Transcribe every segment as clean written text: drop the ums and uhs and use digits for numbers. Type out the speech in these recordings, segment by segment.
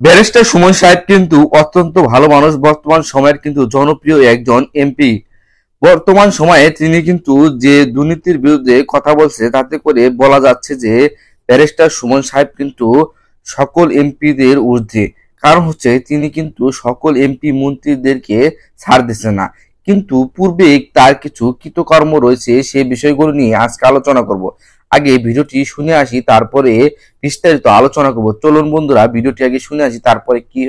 Barrister Suman সাহেব কিন্তু অত্যন্ত ভালো মানুষ। বর্তমান সময়ের কিন্তু জনপ্রিয় একজন এমপি। বর্তমান সময়ে তিনি কিন্তু যে দুর্নীতির বিরুদ্ধে কথা বলছে তাতে করে বলা যাচ্ছে যে ব্যারিস্টার সুমন সাহেব কিন্তু সকল এমপিদের ঊর্ধ্বে। কারণ হচ্ছে তিনি কিন্তু সকল এমপি মন্ত্রীদেরকে ছাড় দিচ্ছে না, কিন্তু পূর্বে তার কিছু কৃতকর্ম রয়েছে, সেই বিষয়গুলো নিয়ে আজকে আলোচনা করব। আগে ভিডিওটি শুনে আসি, তারপরে বিস্তারিত আলোচনা করব। চলুন বন্ধুরা, ভিডিওটি আগে শুনে আসি, তারপরে কি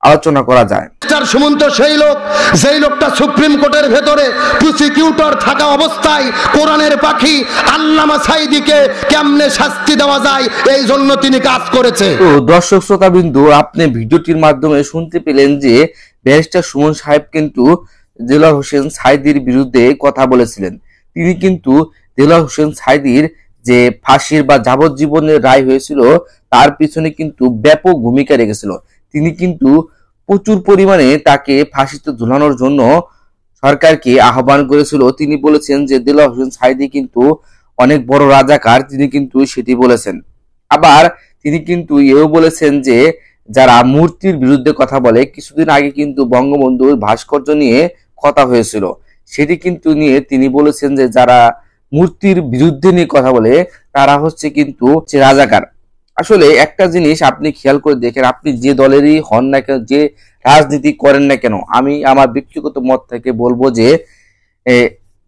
আলোচনা করা যায়। সুমন্ত সেই লোক, যেই লোকটা সুপ্রিম কোর্টের ভেতরে প্রসিকিউটর থাকা অবস্থায় কোরআনের পাখি আল্লামা সাঈদীকে কেমনে শাস্তি দেওয়া যায় এই জন্য তিনি কাজ করেছে। তো দর্শক শ্রোতা বিন্দু, আপনি ভিডিওটির মাধ্যমে শুনতে পেলেন যে ব্যারিস্টার সুমন সাহেব কিন্তু দেলোয়ার হোসেন সাঈদীর বিরুদ্ধে কথা বলেছিলেন। তিনি কিন্তু দেলোয়ার হোসেন সাঈদীর যে ফাঁসির বা যাবজ্জীবনের রায় হয়েছিল তার পিছনে কিন্তু ব্যাপক ভূমিকা রেখেছিল। তিনি কিন্তু প্রচুর পরিমাণে তাকে ফাঁসিতে ঝুলানোর জন্য সরকারকে আহ্বান করেছিল। তিনি বলেছেন যে দেলোয়ার হোসেন সাঈদী কিন্তু অনেক বড় রাজাকার, তিনি কিন্তু সেটি বলেছেন। আবার তিনি কিন্তু এও বলেছেন যে যারা মূর্তির বিরুদ্ধে কথা বলে, কিছুদিন আগে কিন্তু বঙ্গবন্ধুর ভাস্কর্য নিয়ে কথা হয়েছিল, সেটি কিন্তু নিয়ে তিনি বলেছেন যে যারা মূর্তির বিরুদ্ধে নিয়ে কথা বলে তারা হচ্ছে কিন্তু রাজাকার। আসলে একটা জিনিস আপনি খেয়াল করে দেখেন, আপনি যে দলেরই হন না কেন, যে রাজনীতি করেন না কেন, আমি আমার ব্যক্তিগত মত থেকে বলবো যে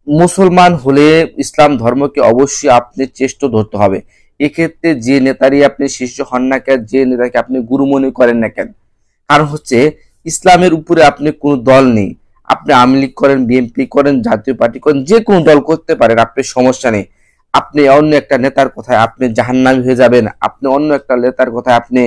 মুসলমান হলে ইসলাম ধর্মকে অবশ্যই আপনি চেষ্টা ধরতে হবে। এক্ষেত্রে যে নেতারই আপনি শিষ্য হন না কেন, যে নেতাকে আপনি গুরু মনে করেন না কেন, কারণ হচ্ছে ইসলামের উপরে আপনি কোনো দল নেই। আপনি আওয়ামী লীগ করেন, বিএনপি করেন, জাতীয় পার্টি করেন, যে কোনো দল করতে পারেন, আপনার সমস্যা নেই। আপনি অন্য একটা নেতার কথায় আপনি জাহান্নামী হয়ে যাবেন, আপনি অন্য একটা নেতার কথায় আপনি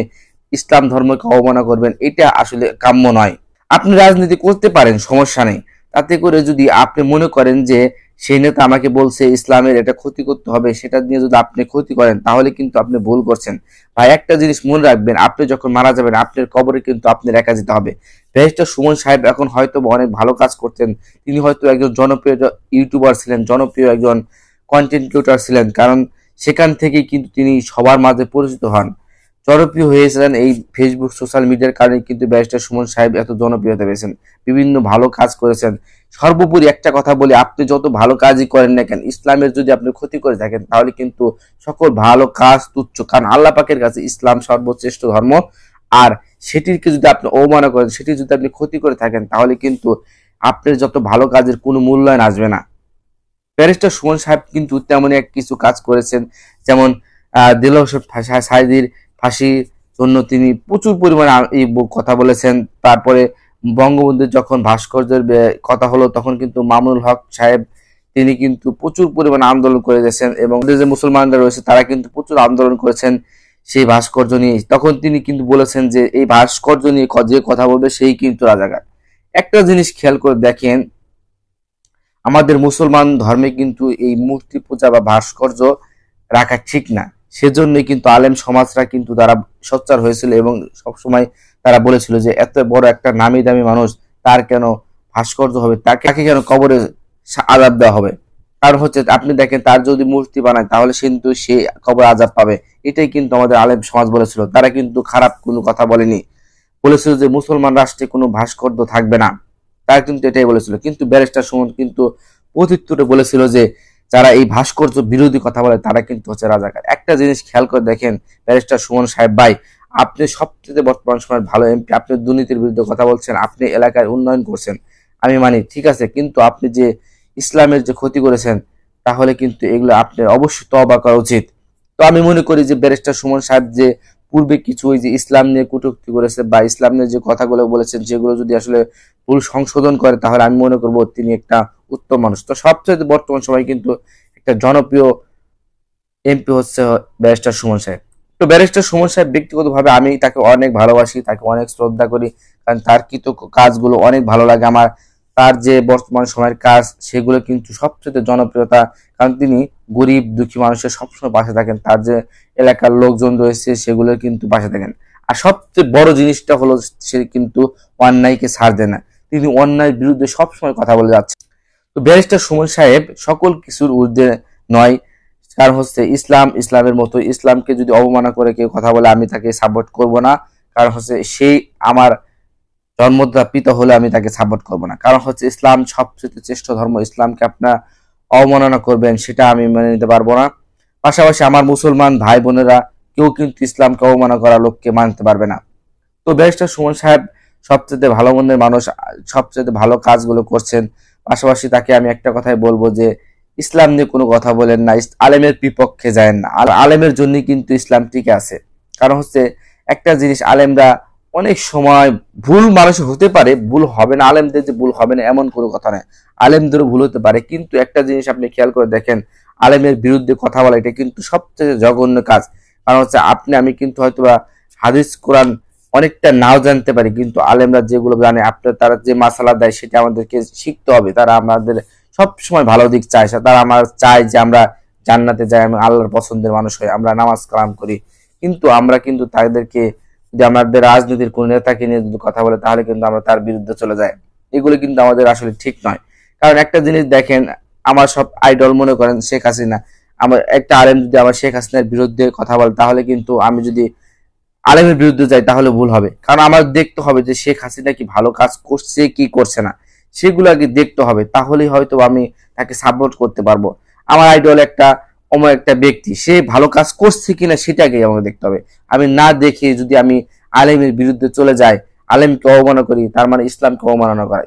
ইসলাম ধর্মকে অবমাননা করবেন, এটা আসলে কাম্য নয়। আপনি রাজনীতি করতে পারেন, সমস্যা নেই। তাতে করে যদি আপনি মনে করেন যে সেই নেতা আমাকে বলছে ইসলামের এটা ক্ষতি করতে হবে, সেটা নিয়ে যদি আপনি ক্ষতি করেন তাহলে কিন্তু আপনি ভুল করছেন। ভাই একটা জিনিস মনে রাখবেন, আপনি যখন মারা যাবেন আপনার কবরে কিন্তু আপনার একা যেতে হবে। ব্যারিস্টার সুমন সাহেব এখন হয়তো অনেক ভালো কাজ করতেন, তিনি হয়তো একজন জনপ্রিয় ইউটিউবার ছিলেন, জনপ্রিয় একজন কন্টেন্ট ক্রিয়েটর ছিলেন, কারণ সেখান থেকে কিন্তু তিনি সবার মাঝে পরিচিত হন, জনপ্রিয় হয়েছিলেন। এই ফেসবুক সোশ্যাল মিডিয়ার কারণে কিন্তু ব্যারিস্টার সুমন সাহেব এত জনপ্রিয়তা পেয়েছেন, বিভিন্ন ভালো কাজ করেছেন। সর্বোপরি একটা কথা বলি, আপনি যত ভালো কাজই করেন না কেন, ইসলামের যদি আপনি ক্ষতি করে থাকেন তাহলে কিন্তু সকল ভালো কাজ তুচ্ছ, কারণ আল্লাহ পাকের কাছে ইসলাম সর্বশ্রেষ্ঠ ধর্ম। আর সেটিকে যদি আপনি অবমাননা করেন, সেটি যদি আপনি ক্ষতি করে থাকেন, তাহলে কিন্তু আপনার যত ভালো কাজের কোনো মূল্যায়ন আসবে না। ব্যারিস্টার সুমন সাহেব কিন্তু তেমনই এক কিছু কাজ করেছেন, যেমন দেলোয়ার হোসেন সাঈদীর ফাঁসির জন্য তিনি প্রচুর পরিমাণে এই কথা বলেছেন। তারপরে বঙ্গবন্ধুর যখন ভাস্কর্যের কথা হলো তখন কিন্তু মামুনুল হক সাহেব তিনি কিন্তু প্রচুর পরিমাণে আন্দোলন করে গেছেন, এবং যে মুসলমানরা রয়েছে তারা কিন্তু প্রচুর আন্দোলন করেছেন সেই ভাস্কর্য নিয়ে। তখন তিনি কিন্তু বলেছেন যে এই ভাস্কর্য নিয়ে যে কথা বলবে সেই কিন্তু রাজাকার। একটা জিনিস খেয়াল করে দেখেন, আমাদের মুসলমান ধর্মে কিন্তু এই মূর্তি পূজা বা ভাস্কর্য রাখা ঠিক না। সেজন্যই কিন্তু আলেম সমাজরা কিন্তু তারা সোচ্চার হয়েছিল এবং সবসময় তারা বলেছিল যে এত বড় একটা নামি দামি মানুষ, তার কেন ভাস্কর্য হবে, তাকে কেন কবরে আযাব দেওয়া হবে। কারণ হচ্ছে আপনি দেখেন, তার যদি মূর্তি বানায় তাহলে কিন্তু সে কবরে আযাব পাবে। এটাই কিন্তু আমাদের আলেম সমাজ বলেছিল, তারা কিন্তু খারাপ কোনো কথা বলেনি। বলেছিল যে মুসলমান রাষ্ট্রে কোনো ভাস্কর্য থাকবে না, তারা কিন্তু এটাই বলেছিল। কিন্তু ব্যারিস্টার সুমন কিন্তু প্রত্যুত্তরে বলেছিল যে যারা এই ভাস্কর্য বিরোধী কথা বলে তারা কিন্তু হচ্ছে রাজাকার। একটা জিনিস খেয়াল করে দেখেন ব্যারিস্টার সুমন সাহেব ভাই, আপনি সবচেয়ে বর্তমান সময়ের ভালো এমপি, আপনি দুর্নীতির বিরুদ্ধে কথা বলছেন, আপনি এলাকায় উন্নয়ন করছেন, আমি মানি, ঠিক আছে, কিন্তু আপনি যে ইসলামের যে ক্ষতি করেছেন তাহলে কিন্তু এগুলো আপনার অবশ্যই তওবা করা উচিত। তো আমি মনে করি যে ব্যারিস্টার সুমন সাহেব যে পূর্বে কিছু ওই যে ইসলাম নিয়ে কটূক্তি করেছে বা ইসলাম নিয়ে যে কথাগুলো বলেছেন সেগুলো যদি আসলে ভুল সংশোধন করে তাহলে আমি মনে করবো তিনি একটা উত্তম মানুষ। তো সবচেয়ে বর্তমান সময় কিন্তু একটা জনপ্রিয় এমপি হচ্ছে ব্যারিস্টার সুমন সাহেব। তো ব্যারিস্টার সুমন সাহেব ব্যক্তিগতভাবে আমি তাকে অনেক ভালোবাসি, তাকে অনেক শ্রদ্ধা করি, কারণ তার কৃত কাজগুলো অনেক ভালো লাগে আমার। তার যে বর্তমান সময়ের কাজ সেগুলো কিন্তু সবচেয়ে জনপ্রিয়তা, কারণ তিনি গরিব দুঃখী মানুষের সবসময় পাশে থাকেন, তার যে এলাকার লোকজন রয়েছে সেগুলো কিন্তু পাশে থাকেন। আর সবচেয়ে বড় জিনিসটা হলো সে কিন্তু অন্যায়কে ছাড় দেয় না, তিনি অন্যায়ের বিরুদ্ধে সবসময় কথা বলে যাচ্ছে। তো ব্যারিস্টার সুমন সাহেব সকল কিছুর ঊর্ধ্বে নয়, কারণ হচ্ছে ইসলামের মতো ইসলামকে যদি অবমাননা করে কেউ কথা বলে আমি তাকে সাপোর্ট করব না, কারণ হচ্ছে সেই আমার জন্মদাতা পিতা হলে আমি তাকে সাপোর্ট করব না। কারণ হচ্ছে ইসলাম সবচেয়ে শ্রেষ্ঠ ধর্ম, ইসলামকে আপনার অবমাননা করবেন সেটা আমি মেনে নিতে পারবো না। পাশাপাশি আমার মুসলমান ভাই বোনেরা কেউ কিন্তু ইসলামকে অবমাননা করা লোককে মানতে পারবে না। তো ব্যারিস্টার সুমন সাহেব সবচেয়ে ভালো মনের মানুষ, সবচেয়ে ভালো কাজগুলো করছেন। পাশাপাশি তাকে আমি একটা কথাই বলবো যে ইসলাম নিয়ে কোনো কথা বলেন না, আলেমের বিপক্ষে যায় না। আর আলেমের জন্য কিন্তু ইসলাম টিকে আছে। কারণ হচ্ছে একটা জিনিস, আলেমরা অনেক সময় ভুল মানুষ হতে পারে, ভুল হবে না, আলেমদের যে ভুল হবে না এমন কোনো কথা নয়, আলেমদেরও ভুল হতে পারে। কিন্তু একটা জিনিস আপনি খেয়াল করে দেখেন, আলেমের বিরুদ্ধে কথা বলা এটা কিন্তু সবচেয়ে জঘন্য কাজ। কারণ হচ্ছে আপনি আমি কিন্তু হয়তোবা হাদিস কোরআন অনেকটা নাও জানতে পারি, কিন্তু আলেমরা যেগুলো জানে আপনার তারা যে মাসালা দেয় সেটা আমাদেরকে শিখতে হবে। তারা আমাদের সব সময় ভালো দিক চায়, তারা আমার চায় যে আমরা জান্নাতে যাই, আমি আল্লাহর পছন্দের মানুষ হই, আমরা নামাজ কালাম করি। কিন্তু আমরা কিন্তু তাদেরকে যদি আমাদের রাজনীতির কোন নেতাকে নিয়ে যদি কথা বলে তাহলে কিন্তু আমরা তার বিরুদ্ধে চলে যাই। এগুলো কিন্তু আমাদের আসলে ঠিক নয়। কারণ একটা জিনিস দেখেন, আমার সব আইডল মনে করেন শেখ হাসিনা, আমার একটা আলেম যদি আমার শেখ হাসিনার বিরুদ্ধে কথা বলে তাহলে কিন্তু আমি যদি আলেমের বিরুদ্ধে যাই তাহলে ভুল হবে। কারণ আমার দেখতে হবে যে শেখ হাসিনা কি ভালো কাজ করছে কি করছে না, সেগুলো আগে দেখতে হবে, তাহলেই হয়তো আমি তাকে সাপোর্ট করতে পারবো। আমার আইডল একটা একটা ব্যক্তি, সে ভালো কাজ করছে কিনা সেটাকে আমাকে দেখতে হবে। আমি না দেখে যদি আমি আলেমের বিরুদ্ধে চলে যাই, আলেমকে অবমাননা করি, তার মানে ইসলামকে অবমাননা করা।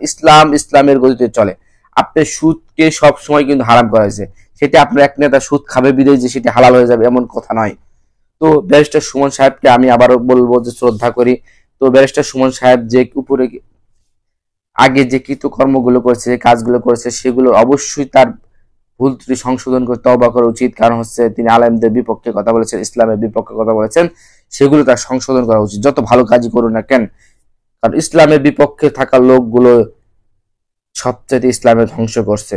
ইসলামের গতিতে চলে। আপনার সুদকে সব সময় কিন্তু হারাম করা হয়েছে, সেটা আপনার এক নেতা সুদ খাবে বিদেয় যে সেটা হালাল হয়ে যাবে এমন কথা নয়। তো ব্যারিস্টার সুমন সাহেবকে আমি আবারও বলবো যে শ্রদ্ধা করি। তো ব্যারিস্টার সুমন সাহেব যে উপরে আগে যে কৃতকর্মগুলো করেছে, যে কাজগুলো করেছে, সেগুলো অবশ্যই তার ভুল ত্রুটি সংশোধন করে তওবা করা উচিত। কারণ হচ্ছে তিনি আলেমদের বিপক্ষে কথা বলেছেন, ইসলামের বিপক্ষে কথা বলেছেন, সেগুলো তার সংশোধন করা উচিত, যত ভালো কাজই করুন না কেন। কারণ ইসলামের বিপক্ষে থাকা লোকগুলো সবচেয়ে ইসলামের ধ্বংস করছে।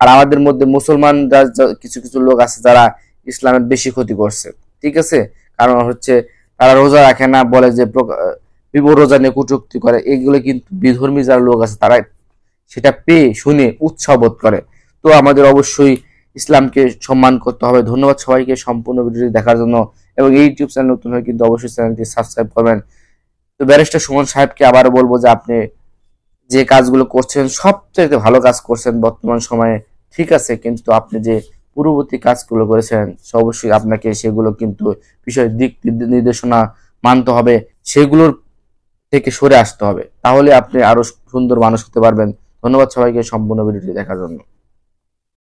আর আমাদের মধ্যে মুসলমানরা কিছু কিছু লোক আছে যারা ইসলামের বেশি ক্ষতি করছে, ঠিক আছে। কারণ হচ্ছে তারা রোজা রাখে না, বলে যে রোজা নিয়ে কটূক্তি করে, এগুলো কিন্তু বিধর্মী যারা লোক আছে তারা সেটা পেয়ে শুনে উৎসাহ বোধ করে। তো আমাদের অবশ্যই ইসলামকে সম্মান করতে হবে। ধন্যবাদ সবাইকে সম্পূর্ণ ভিডিওটি দেখার জন্য, এবং এই ইউটিউব চ্যানেল নতুন হয়ে কিন্তু অবশ্যই চ্যানেলটি সাবস্ক্রাইব করবেন। তো ব্যারিস্টার সুমন সাহেবকে আবারও বলবো যে আপনি যে কাজগুলো করছেন সবচেয়ে ভালো কাজ করছেন বর্তমান সময়ে, ঠিক আছে, কিন্তু আপনি যে পূর্ববর্তী কাজগুলো করেছেন অবশ্যই আপনাকে সেগুলো কিন্তু বিষয় দিক নির্দেশনা মানতে হবে, সেগুলোর থেকে সরে আসতে হবে, তাহলে আপনি আরো সুন্দর মানুষ হতে পারবেন। ধন্যবাদ সবাইকে সম্পূর্ণ ভিডিওটি দেখার জন্য।